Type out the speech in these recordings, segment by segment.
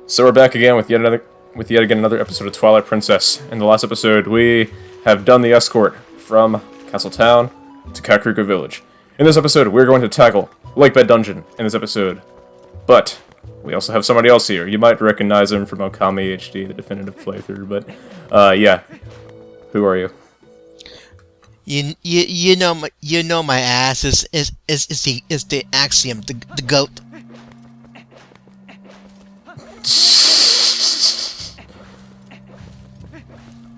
So we're back again with yet again another episode of Twilight Princess. In the last episode, we have done the escort from Castle Town to Kakariko Village. In this episode, we're going to tackle Lakebed Dungeon in this episode. But we also have somebody else here. You might recognize him from Okami HD, the definitive playthrough. But yeah, who are you? You know my ass is the axiom, the goat.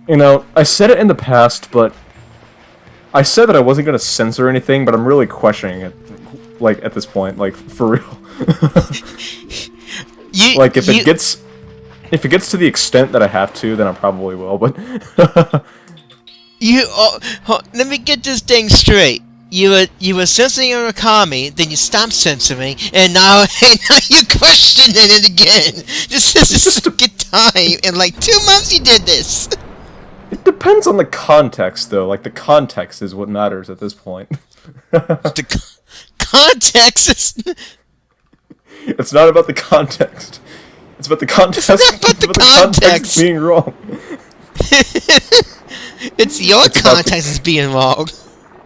You know, I said it in the past, but I said that I wasn't going to censor anything, but I'm really questioning it, like, at this point, like, for real. Like, if it gets to the extent that I have to, then I probably will, but... Let me get this thing straight. You were censoring your Okami, then you stopped censoring, and now you're questioning it again. This is the second time in like 2 months you did this. It depends on the context, though. Like, the context is what matters at this point. The context is... It's not about the context. It's about the context. It's not about the context being wrong. It's your context is being wrong.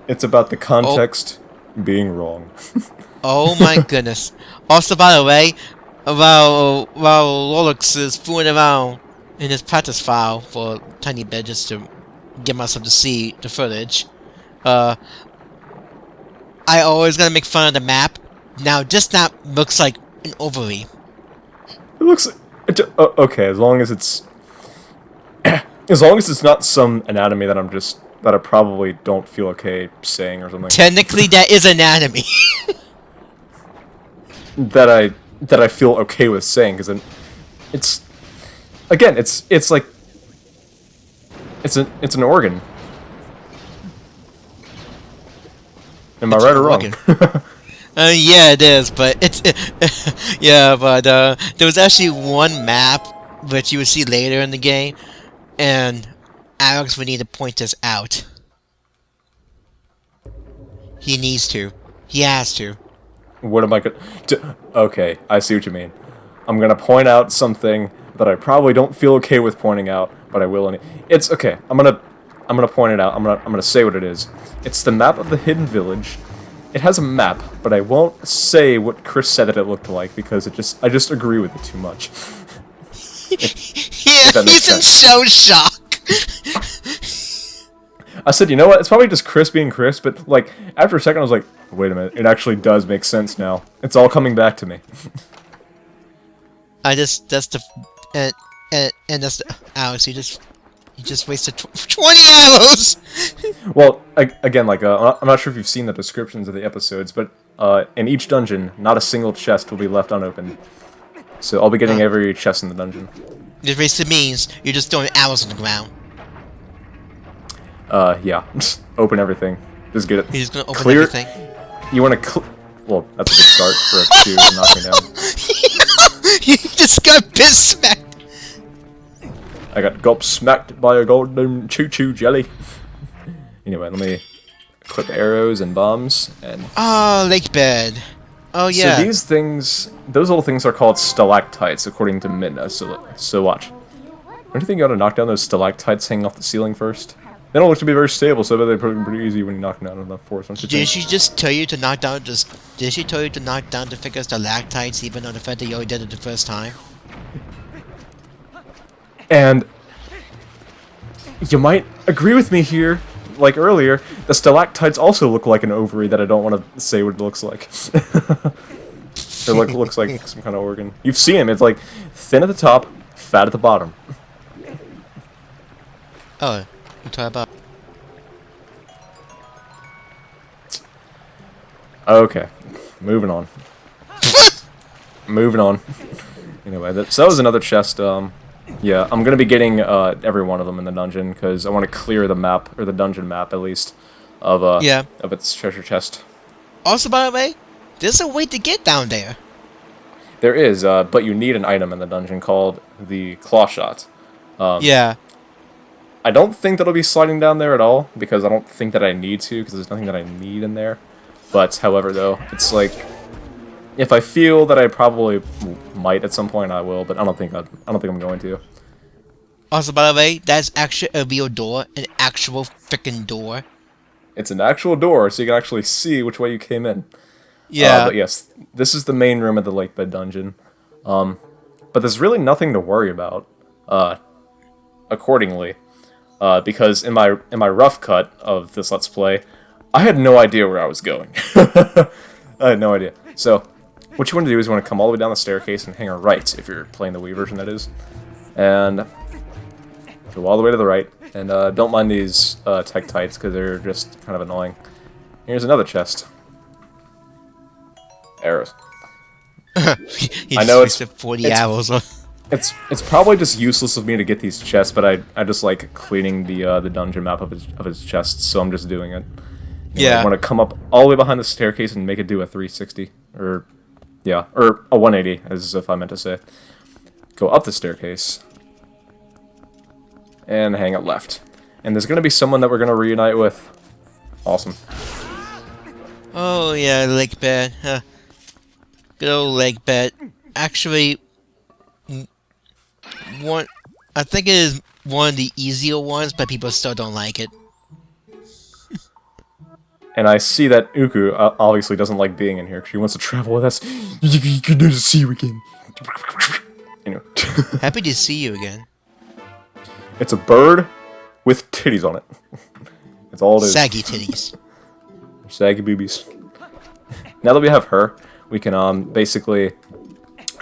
It's about the context being wrong. Oh my goodness. Also, by the way, while Lolix is fooling around in his practice file for a tiny bit just to get myself to see the footage, I always gotta make fun of the map. Now, this map looks like an ovary. It looks... okay, as long as it's... As long as it's not some anatomy that that I probably don't feel okay saying or something. Technically, that is anatomy. that I feel okay with saying, because it's... Again, it's like... It's an organ. Am I right or wrong? Yeah, it is, but it's... yeah, but there was actually one map, which you would see later in the game, and Alex would need to point this out. He needs to. He has to. What am I going to... Okay, I see what you mean. I'm going to point out something that I probably don't feel okay with pointing out, but I will. It's okay. I'm going to point it out. I'm going to say what it is. It's the map of the hidden village. It has a map, but I won't say what Chris said that it looked like because I just agree with it too much. Yeah, he's in so shock. I said, you know what? It's probably just Chris being Chris, but like after a second, I was like, wait a minute. It actually does make sense now. It's all coming back to me. That's the Alex. You just wasted 20 arrows. Well, again, like I'm not sure if you've seen the descriptions of the episodes, but in each dungeon, not a single chest will be left unopened. So I'll be getting every chest in the dungeon. This basically means you're just throwing arrows on the ground. Yeah. Open everything. Just get it. You're just gonna open clear. Everything. You want to well, that's a good start for it to knock me down. You just got piss smacked. I got gulp smacked by a golden choo-choo jelly. Anyway, let me equip arrows and bombs and... Oh, Lakebed. Oh, yeah. So these things, those little things are called stalactites, according to Midna, so watch. Don't you think you ought to knock down those stalactites hanging off the ceiling first? They don't look to be very stable, so they're pretty easy when you knock them down enough force. Did she just tell you to knock down Did she tell you to knock down the figure stalactites, even on the fact that you already did it the first time? And... you might agree with me here, like earlier, the stalactites also look like an ovary that I don't want to say what it looks like. It looks like some kind of organ. You've seen them, it's like thin at the top, fat at the bottom. Oh, you talk about... Okay, moving on. Moving on. Anyway, so that was another chest, yeah, I'm gonna be getting every one of them in the dungeon because I want to clear the map, or the dungeon map at least, of of its treasure chest. Also, by the way, there's a way to get down there. There is, but you need an item in the dungeon called the claw shot. Yeah. I don't think that'll be sliding down there at all because I don't think that I need to because there's nothing that I need in there. But however, though, it's like if I feel that I probably might at some point, I will. But I don't think I'm going to. Also, by the way, that's actually a real door, an actual freaking door. It's an actual door, so you can actually see which way you came in. Yeah. But yes, this is the main room of the Lakebed dungeon. But there's really nothing to worry about, accordingly, because in my rough cut of this Let's Play, I had no idea where I was going. I had no idea. So, what you want to do is you want to come all the way down the staircase and hang a right, if you're playing the Wii version, that is. And go all the way to the right, and don't mind these Tektites, because they're just kind of annoying. Here's another chest. Arrows. I know it's 40 arrows. It's probably just useless of me to get these chests, but I just like cleaning the dungeon map of his chests, so I'm just doing it. Yeah. I want to come up all the way behind the staircase and make it do a 360, or a 180, as if I meant to say. Go up the staircase and hang it left. And there's gonna be someone that we're gonna reunite with. Awesome. Oh yeah, Lakebed. Good old Lakebed. Actually, I think it is one of the easier ones, but people still don't like it. And I see that Oocca obviously doesn't like being in here because she wants to travel with us. You can see you again. You know. Happy to see you again. It's a bird with titties on it. That's all it is. Saggy titties. Saggy boobies. Now that we have her, we can basically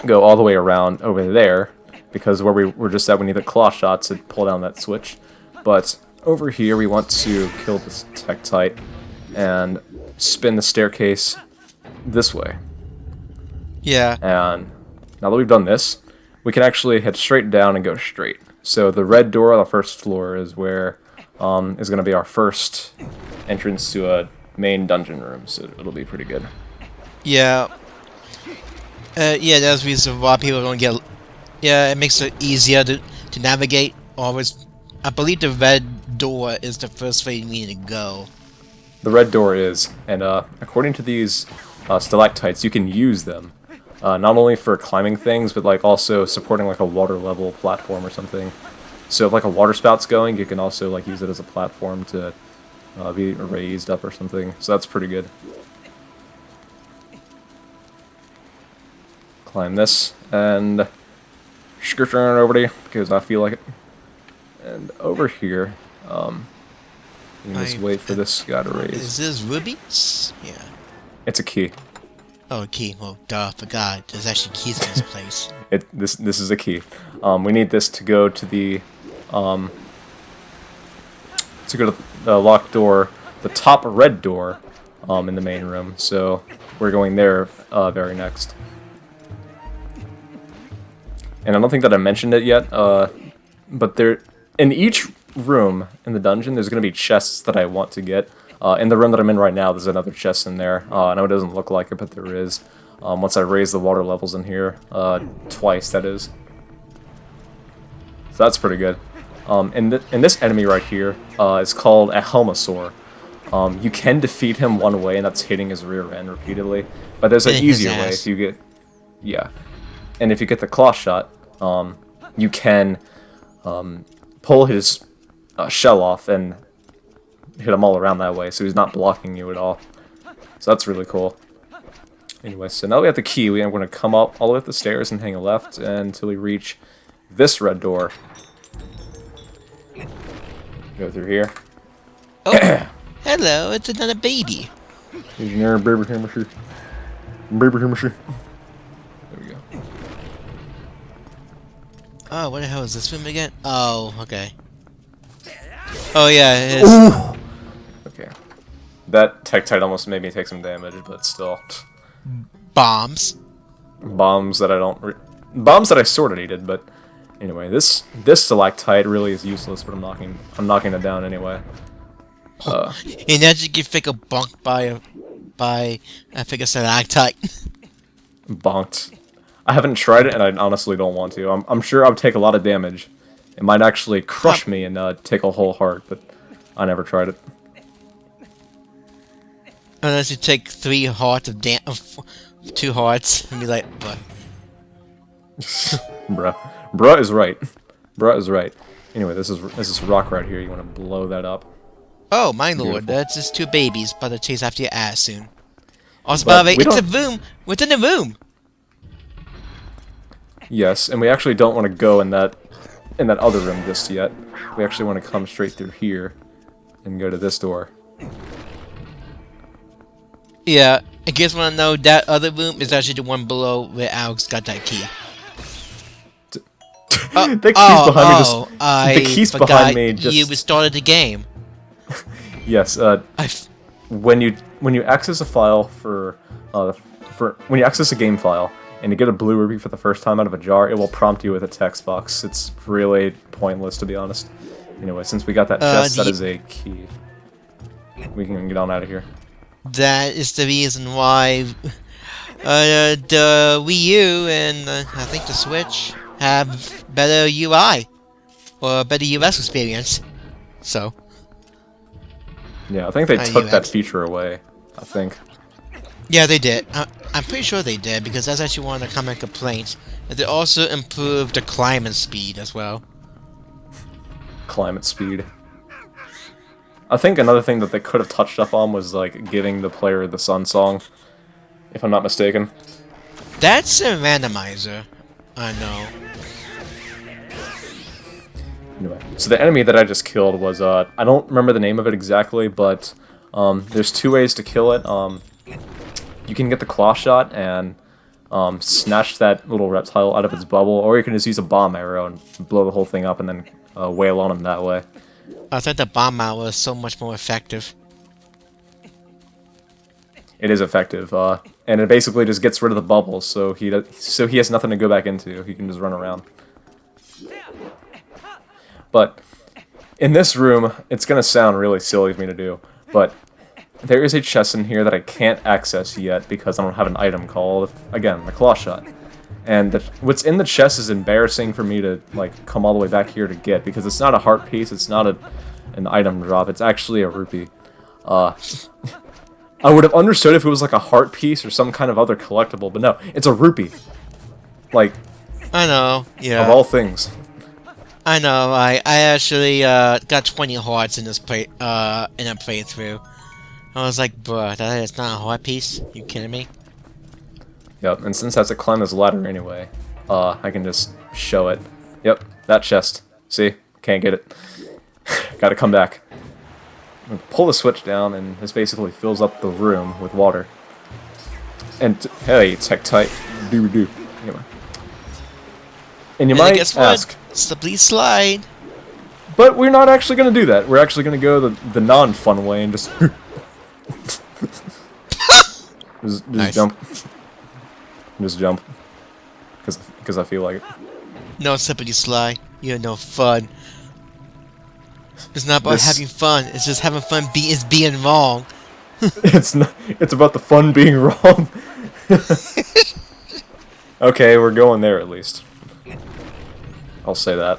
go all the way around over there, because where we were just at, we need the claw shots to pull down that switch. But over here, we want to kill this Tektite and spin the staircase this way. Yeah. And now that we've done this, we can actually head straight down and go straight. So the red door on the first floor is where is going to be our first entrance to a main dungeon room, so it'll be pretty good. Yeah. Yeah, that's the reason why people don't get... Yeah, it makes it easier to navigate. Always, I believe the red door is the first way you need to go. The red door is, and according to these stalactites, you can use them. Not only for climbing things, but like also supporting like a water level platform or something. So if like a water spout's going, you can also like use it as a platform to be raised up or something. So that's pretty good. Climb this and skirt around over there because I feel like it. And over here, you can just wait for this guy to raise. Is this rubies? Yeah. It's a key. Oh, a key. Well, duh, I forgot. There's actually keys in this place. This is a key. We need this to go to the locked door, the top red door, in the main room. So we're going there very next. And I don't think that I mentioned it yet, but there in each room in the dungeon, there's going to be chests that I want to get. In the room that I'm in right now, there's another chest in there. I know it doesn't look like it, but there is. Once I raise the water levels in here, twice, that is. So that's pretty good. And this enemy right here is called a Helmosaur. You can defeat him one way, and that's hitting his rear end repeatedly. But there's an easier way if you get... Yeah. And if you get the claw shot, you can pull his shell off and hit him all around that way, so he's not blocking you at all. So that's really cool. Anyway, so now we have the key. We're going to come up all the way up the stairs and hang a left until we reach this red door. Go through here. Oh, hello, it's another baby. Here's your baby hammer. Baby hammer. There we go. Oh, what the hell is this room again? Oh, okay. Oh yeah, it is. Ooh. Okay. That Tektite almost made me take some damage, but still. Bombs. Bombs that I don't... bombs that I sort of needed, but... Anyway, this stalactite really is useless, but I'm knocking it down anyway. And then you get fake a bonk by I think a stalactite. Bonked. I haven't tried it, and I honestly don't want to. I'm sure I would take a lot of damage. It might actually crush me and take a whole heart, but I never tried it. Unless you take 3 hearts of 2 hearts and be like, "But." Bruh is right. Bruh is right. Anyway, this is rock right here. You want to blow that up. Oh, my lord, Beautiful. that's just 2 babies about to chase after your ass soon. Also, But by the way, we it's a don't- room within a room. Yes, and we actually don't want to go in that other room just yet. We actually want to come straight through here and go to this door. Yeah, I guess want to know that other room is actually the one below where Alex got that key. The keys behind me just. I The keys forgot behind me just. you started the game. Yes. When you access a file when you access a game file and you get a blue ruby for the first time out of a jar, it will prompt you with a text box. It's really pointless, to be honest. Anyway, since we got that chest, that is a key. We can get on out of here. That is the reason why the Wii U and I think the Switch have better UI or better US experience. So. Yeah, I think they took that UX. feature away. I think. Yeah, they did. I'm pretty sure they did because that's actually one of the common complaints. And they also improved the climate speed as well. Climate speed. I think another thing that they could have touched up on was like giving the player the sun song, if I'm not mistaken. That's a randomizer. I know. Anyway, so the enemy that I just killed was I don't remember the name of it exactly, but there's 2 ways to kill it. You can get the claw shot and snatch that little reptile out of its bubble, or you can just use a bomb arrow and blow the whole thing up and then wail on him that way. I thought the bomb out was so much more effective. It is effective, and it basically just gets rid of the bubbles, so he has nothing to go back into. He can just run around. But in this room, it's gonna sound really silly of me to do, but there is a chest in here that I can't access yet because I don't have an item called, again, the claw shot. And what's in the chest is embarrassing for me to like come all the way back here to get, because it's not a heart piece, it's not an item drop, it's actually a rupee. I would have understood if it was like a heart piece or some kind of other collectible, but no, it's a rupee. Like, I know, yeah. of all things. I know, I actually got 20 hearts in this in a playthrough. I was like, bruh, that is not a heart piece? You kidding me? Yep, and since I have to climb this ladder anyway, I can just show it. Yep, that chest. See? Can't get it. Gotta come back. I'm gonna pull the switch down, and this basically fills up the room with water. And, hey, it's tight. Doo-doo. Anyway. And you might guess ask... what? Slippery slide. But we're not actually gonna do that. We're actually gonna go the non-fun way and just... just Nice. jump. Just jump. Because I feel like it. No slippery slide. You're no fun. It's not about having fun. It's just having fun being wrong. It's not. It's about the fun being wrong. Okay, we're going there at least. I'll say that.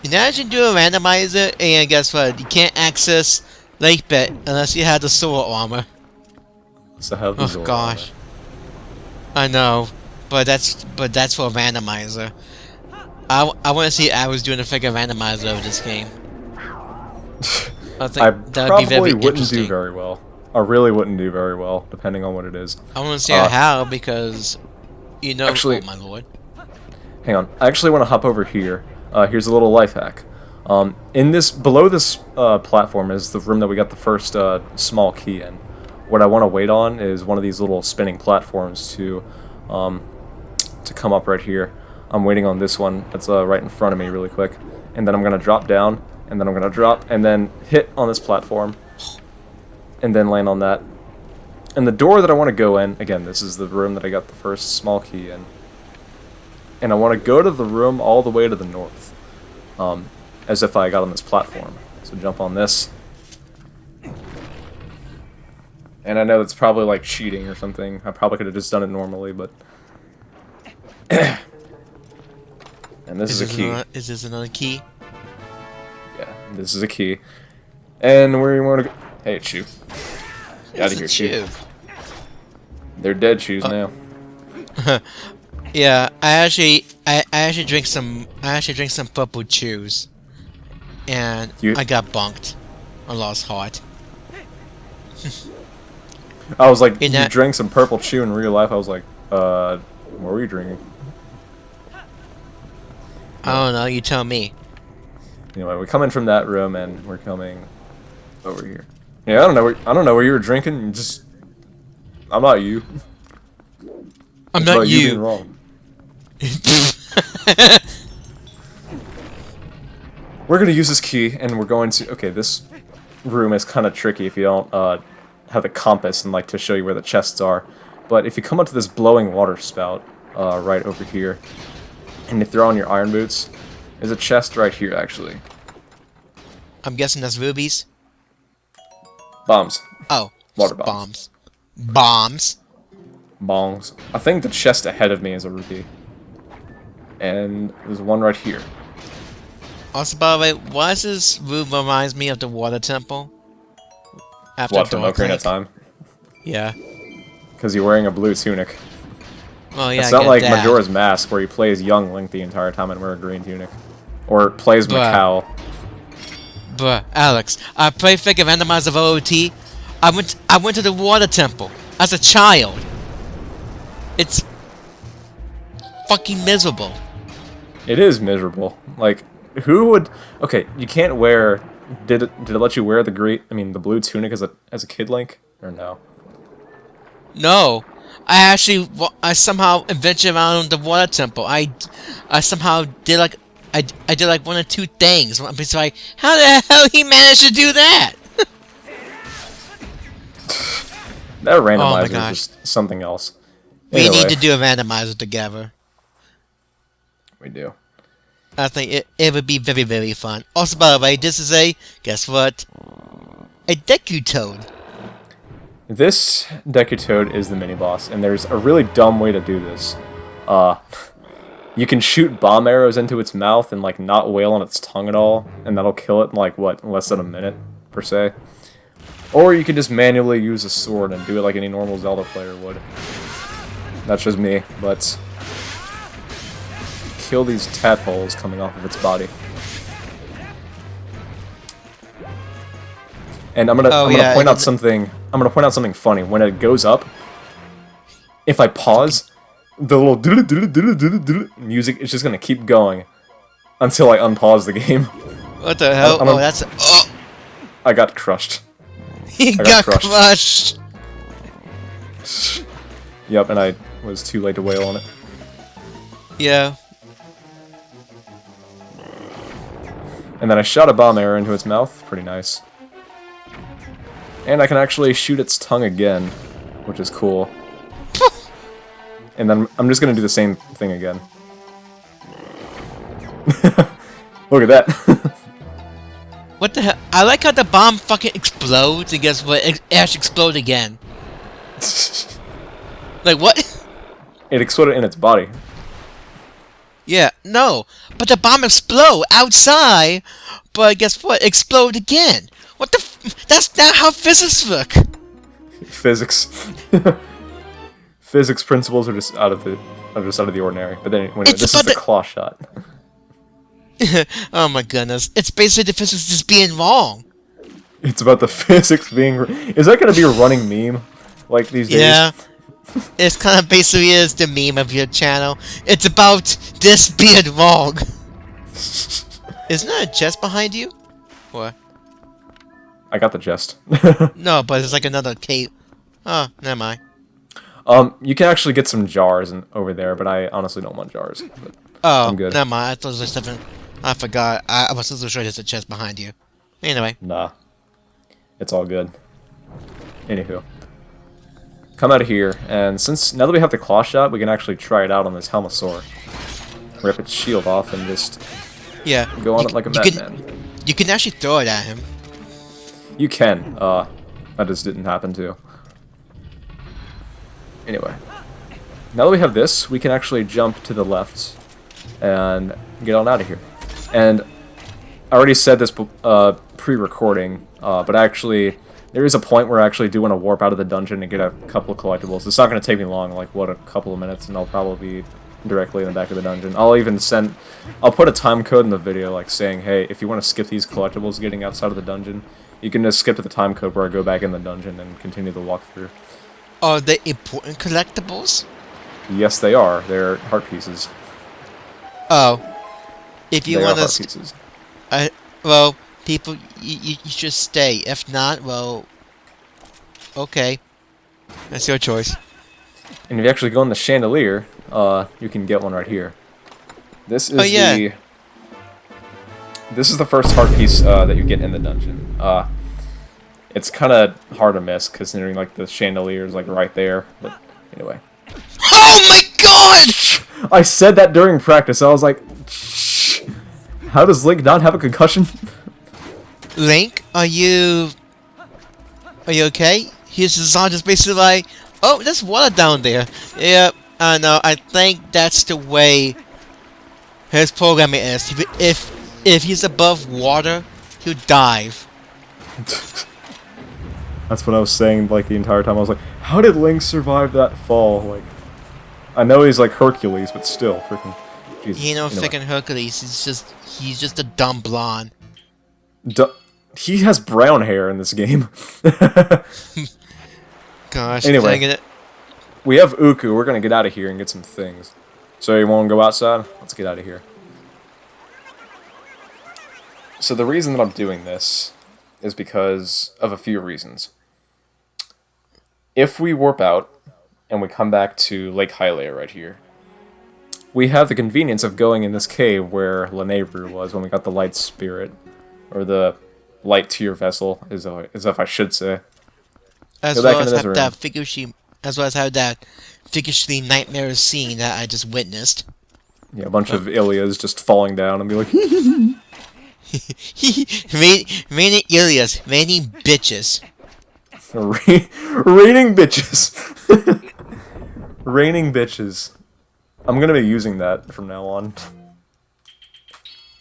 Imagine doing a randomizer, and guess what? You can't access Lakebed unless you have the sword armor. So how Oh gosh. I know, but that's for a randomizer. I want to see I was doing a figure randomizer of this game. I think I that would be very probably wouldn't interesting. do very well. I really wouldn't do very well, depending on what it is. I want to see how, because you know. Actually- oh my lord. Hang on. I actually want to hop over here. Here's a little life hack. Below this platform is the room that we got the first small key in. What I want to wait on is one of these little spinning platforms to come up right here. I'm waiting on this one that's right in front of me really quick. And then I'm going to drop down, and then I'm going to drop, and then hit on this platform, and then land on that. And the door that I want to go in, again, this is the room that I got the first small key in. And I want to go to the room all the way to the north, as if I got on this platform. So jump on this. And I know that's probably like cheating or something. I probably could have just done it normally, but... And this is a key. Is this another key? Yeah, this is a key. And where you want to go... Hey, it's you. Get out of here, It's Chew. They're dead shoes now. Yeah, I actually drink some purple chews, and I got bunked. I lost heart. I was like, you drank some purple chew in real life. I was like, what were you drinking? I don't know. You tell me. Anyway, we're coming from that room, and we're coming over here. Yeah, I don't know where you were drinking. I'm not you. I'm not you. Being wrong. We're gonna use this key, and we're going to. Okay, this room is kind of tricky if you don't have the compass and like to show you where the chests are. But if you come up to this blowing water spout right over here, and you throw on your iron boots, there's a chest right here actually. I'm guessing that's rubies. Bombs. Oh, water bombs. Bombs. Bongs. I think the chest ahead of me is a rupee. And there's one right here. Also, by the way, why does this room reminds me of the water temple? After what, from Ocarina of Time? Yeah. Because you're wearing a blue tunic. Well, yeah, it's not like Majora's Mask, where he plays young Link the entire time and wears a green tunic. Or plays Macau. Bruh, Alex, I played Figure Randomizer of OOT. I went to the water temple as a child. It's fucking miserable. It is miserable. Like, who would? Okay, you can't wear. Did it let you wear the the blue tunic as a kid, Link, or no? No, I somehow ventured around the water temple. I somehow did like I did like one or two things. I'm just like, how the hell he managed to do that? That randomizer is just something else. We need to do a randomizer together. We do. I think it would be very, very fun. Also, by the way, this is guess what? A Deku Toad. This Deku Toad is the mini-boss, and there's a really dumb way to do this. You can shoot bomb arrows into its mouth and, like, not wail on its tongue at all, and that'll kill it in, like, what, less than a minute, per se. Or you can just manually use a sword and do it like any normal Zelda player would. That's just me, but kill these tadpoles coming off of its body. And I'm gonna point out something funny. When it goes up, if I pause, the little music is just gonna keep going until I unpause the game. What the hell? I got crushed. He got crushed. Yep, and I was too late to wail on it. Yeah. And then I shot a bomb arrow into its mouth. Pretty nice. And I can actually shoot its tongue again, which is cool. And then I'm just gonna do the same thing again. Look at that. What the hell? I like how the bomb fucking explodes, and guess what? It actually explodes again. Like, what? It exploded in its body. Yeah, no. But the bomb explode outside, but guess what? Explode again. What the that's not how physics work. Physics. Physics principles are just out of the ordinary. But then when this is the claw shot. Oh my goodness. It's basically the physics just being wrong. It's about the physics being... Is that going to be a running meme? Like these days? Yeah. It's kind of basically is the meme of your channel. It's about this being wrong. Isn't there a chest behind you? What? I got the chest. No, but it's like another cave. Oh, never mind. You can actually get some jars over there, but I honestly don't want jars. Oh, I'm good. Never mind. I thought it was something. I forgot. I was so sure there's a chest behind you. Anyway. Nah. It's all good. Anywho. Come out of here, and now that we have the claw shot, we can actually try it out on this Helmasaur. Rip its shield off and just go on it like a madman. You can actually throw it at him. You can. That just didn't happen too. Anyway. Now that we have this, we can actually jump to the left and get on out of here. And I already said this pre-recording, but actually, There is a point where I actually do want to warp out of the dungeon and get a couple of collectibles. It's not going to take me long, like, what, a couple of minutes, and I'll probably be directly in the back of the dungeon. I'll put a time code in the video, like, saying, hey, if you want to skip these collectibles getting outside of the dungeon, you can just skip to the time code where I go back in the dungeon and continue the walkthrough. Are they important collectibles? Yes, they are. They're heart pieces. Oh. If you want heart pieces. Well, people, you should stay. If not, well, okay. That's your choice. And if you actually go in the chandelier, you can get one right here. This is This is the first heart piece that you get in the dungeon. It's kind of hard to miss, considering like the chandelier is like right there. But anyway. Oh my god! I said that during practice. I was like, shh. How does Link not have a concussion? Link, are you okay? His design is basically like, oh, there's water down there. Yep, I know. I think that's the way his programming is. If he's above water, he'll dive. That's what I was saying like the entire time. I was like, how did Link survive that fall? Like, I know he's like Hercules, but still, freaking. Jesus. You know, freaking Hercules. He's just a dumb blonde. He has brown hair in this game. Gosh. Anyway, we have Oocca. We're gonna get out of here and get some things. So you want to go outside? Let's get out of here. So the reason that I'm doing this is because of a few reasons. If we warp out and we come back to Lake Hylia right here, we have the convenience of going in this cave where Lanayru was when we got the light spirit, or the light tier vessel, as if I should say. As well as have that figuratively nightmare scene that I just witnessed. Yeah, a bunch of Ilias just falling down and be like, Raining Ilias, raining bitches. Raining bitches. Raining bitches. I'm gonna be using that from now on.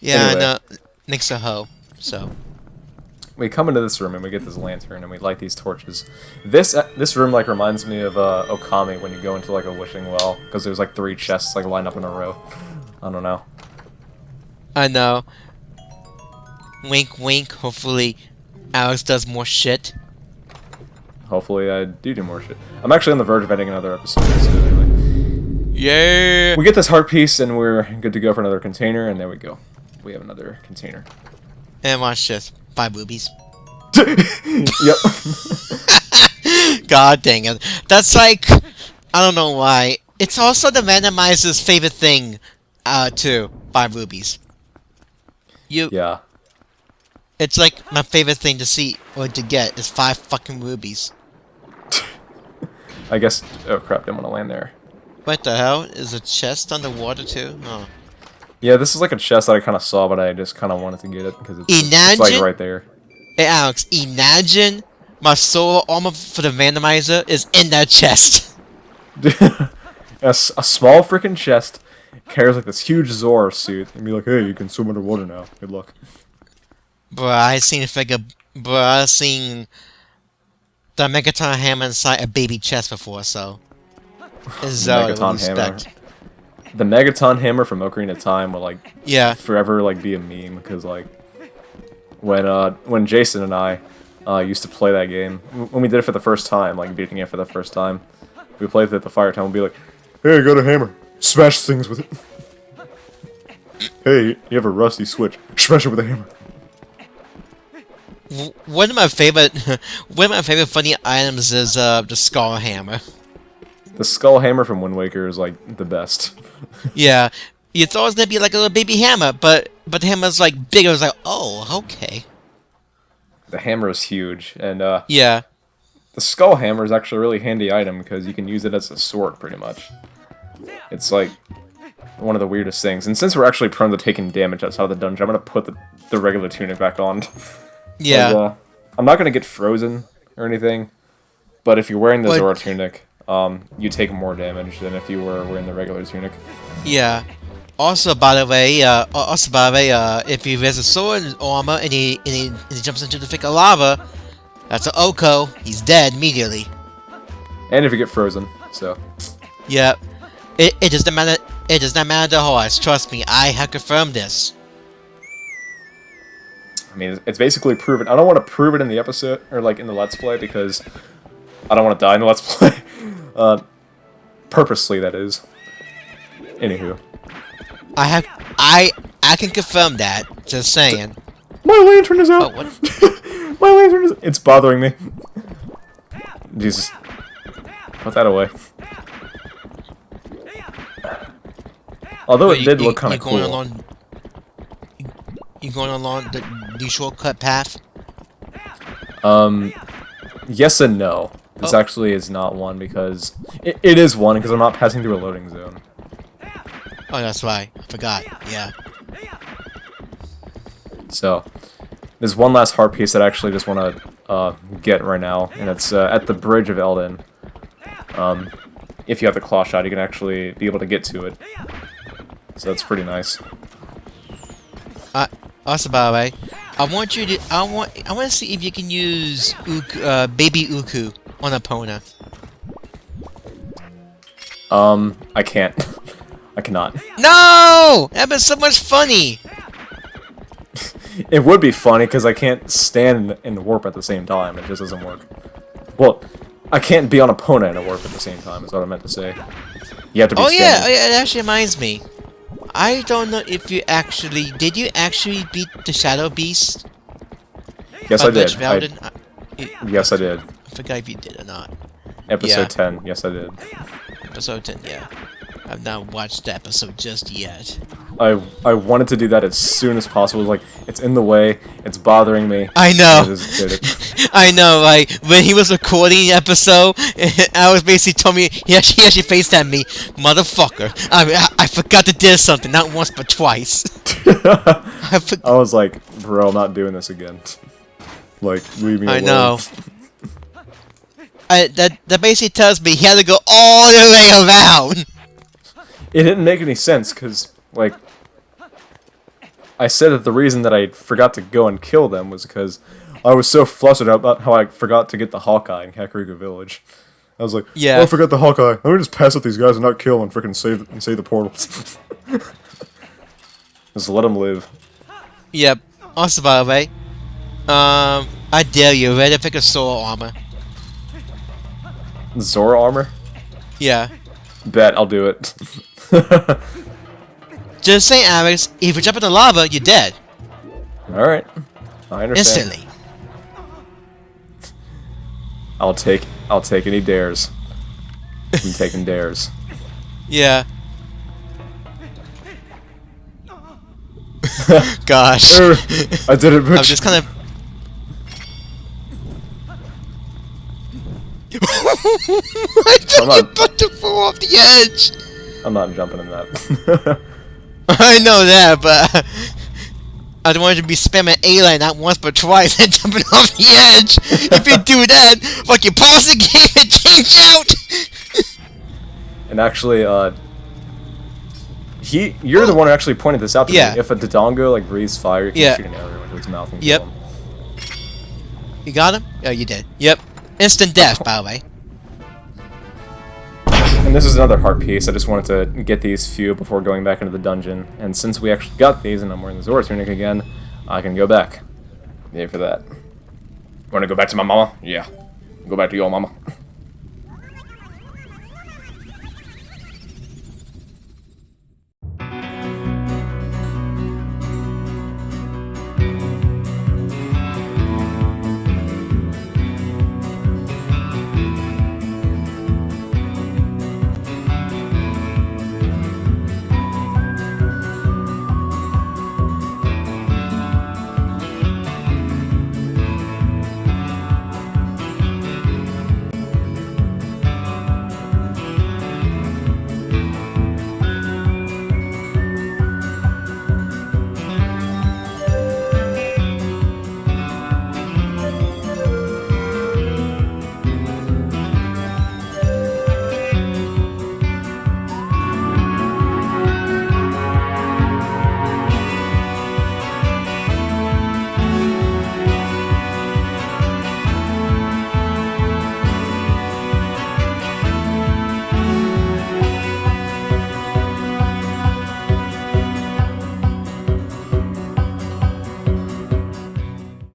Yeah, anyway. no, Nick's a hoe, so. We come into this room and we get this lantern and we light these torches. This room like reminds me of Okami when you go into like a wishing well, because there's like 3 chests like lined up in a row. I don't know. I know. Wink, wink. Hopefully, Alex does more shit. Hopefully, I do more shit. I'm actually on the verge of editing another episode. So anyway. Yeah. We get this heart piece and we're good to go for another container, and there we go. We have another container. And watch this. 5 boobies. Yep. God dang it. That's like, I don't know why. It's also the randomizer's favorite thing, too. 5 rubies. Yeah. It's like my favorite thing to see or to get is 5 fucking rubies. I guess. Oh crap! Didn't want to land there. What the hell? Is a chest underwater too? Oh. Yeah, this is like a chest that I kind of saw, but I just kind of wanted to get it because it's like right there. Hey Alex, imagine my solar armor for the randomizer is in that chest. a small freaking chest carries like this huge Zora suit and be like, hey, you can swim underwater now. Good luck. Bruh, I seen the Megaton hammer inside a baby chest before, so. Megaton hammer. The Megaton hammer from Ocarina of Time will like forever like be a meme, because like when Jason and I used to play that game, when we did it for the first time, like beating it for the first time, we played it at the fire town. We'd be like, hey, I got a hammer, smash things with it. Hey, you have a rusty switch, smash it with a hammer. One of my favorite funny items is the skull hammer. The skull hammer from Wind Waker is like the best. Yeah, you thought it was gonna be like a little baby hammer, but the hammer's like bigger. It was like, oh, okay. The hammer is huge, and yeah, the skull hammer is actually a really handy item because you can use it as a sword, pretty much. It's like one of the weirdest things, and since we're actually prone to taking damage outside of the dungeon, I'm gonna put the regular tunic back on. Yeah. I'm not gonna get frozen or anything, but if you're wearing the Zora tunic, you take more damage than if you were wearing the regular tunic. Yeah. Also, by the way, if he wears a sword armor and he jumps into the thick of lava, That's an Oocca. He's dead immediately. And if you get frozen, so. Yep. It does not matter. It does not matter the horse. Trust me, I have confirmed this. I mean, it's basically proven. I don't want to prove it in the episode, or like in the Let's Play, because I don't want to die in the Let's Play. Purposely, that is. Anywho. I can confirm that. Just saying. My lantern is out! Oh, what? My lantern is... It's bothering me. Jesus. Put that away. Although it did look kind of cool. You going along the shortcut path? Yes and no. This actually is not one because... It is one because I'm not passing through a loading zone. Oh, that's right. I forgot. Yeah. So, there's one last heart piece that I actually just want to get right now, and it's at the bridge of Eldon. If you have the claw shot, you can actually be able to get to it. So that's pretty nice. Also, by the way, I want to see if you can use baby Oocca on Epona. I can't. I cannot. No! That'd been so much funny! It would be funny, because I can't stand in the warp at the same time. It just doesn't work. Well, I can't be on Epona and a warp at the same time, is what I meant to say. You have to be standing. Yeah, it actually reminds me. I don't know if you actually... Did you actually beat the Shadow Beast? Yes, I did. Yes, I did. I forgot if you did or not. Episode 10. Yes, I did. Episode 10, yeah. I've not watched the episode just yet. I wanted to do that as soon as possible. Like, it's in the way. It's bothering me. I know. I just did it. I know. Like when he was recording the episode, I was basically told me he actually FaceTimed me, motherfucker. I forgot to do something, not once but twice. I was like, bro, I'm not doing this again. Like, leave me alone. I know. That basically tells me he had to go all the way around. It didn't make any sense, because, like, I said that the reason that I forgot to go and kill them was because I was so flustered about how I forgot to get the Hawkeye in Kakariko Village. I was like, yeah. Oh, I forgot the Hawkeye. Let me just pass up these guys and not kill and freaking save the portals. Just let them live. Yep. Also, by the way, I dare you, ready to pick a Sora armor. Zora armor? Yeah. Bet, I'll do it. Just say, Alex, if you jump in the lava, you're dead. Alright. I understand. Instantly. I'll take any dares. I'm taking dares. Yeah. Gosh. I did it, bitch. I'm just kind of... I thought you about to fall off the edge! I'm not jumping in that. I know that, but... I don't want you to be spamming A-line not once but twice and jumping off the edge! If you do that, fucking pause the game and change out! And actually, you're the one who actually pointed this out to me. If a Dodongo, like, breathes fire, you can shoot an arrow into its mouth and kill him. You got him? Oh, you did. Yep. Instant death, by the way. And this is another heart piece. I just wanted to get these few before going back into the dungeon. And since we actually got these, and I'm wearing the Zora tunic again, I can go back. Yay for that. Want to go back to my mama? Yeah. Go back to your mama.